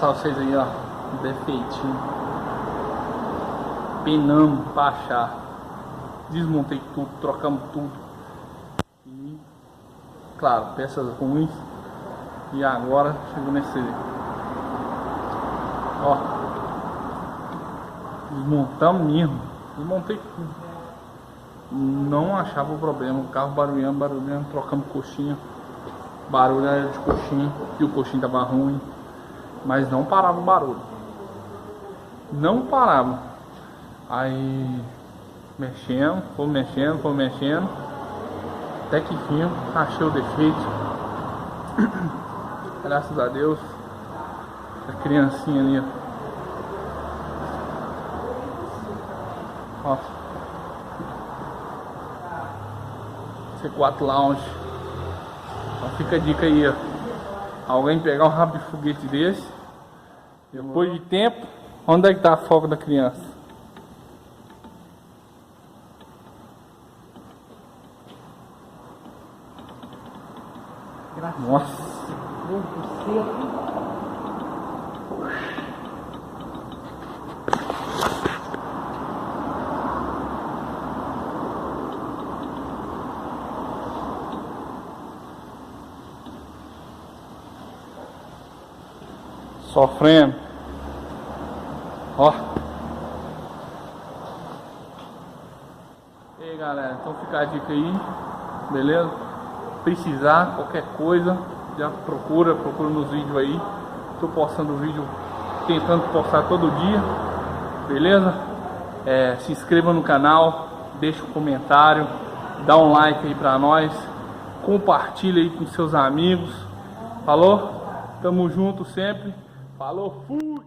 mostrar vocês aí, ó, o defeitinho. Penamos pra achar. Desmontei tudo, trocamos tudo. E, claro, peças ruins. E agora chegou nesse. Ó. Desmontamos mesmo. Desmontei tudo. Não achava o problema. O carro barulhando, trocamos coxinha. Barulho era de coxinha. E o coxinha tava ruim. Mas não parava o barulho. Não parava. Aí foi mexendo. Até que enfim achei o defeito. Graças a Deus. A criancinha ali, ó. C4 Lounge. Então fica a dica aí, ó. Alguém pegar um rabo de foguete desse, depois de tempo, onde é que tá a foco da criança? Nossa. Sofrendo. Ó. E aí, galera, então fica a dica aí, beleza? Precisar, qualquer coisa, já procura nos vídeos aí. Tô postando vídeo, tentando postar todo dia, beleza? Se inscreva no canal, deixa um comentário, dá um like aí pra nós, compartilha aí com seus amigos. Falou? Tamo junto sempre. Falou, fui!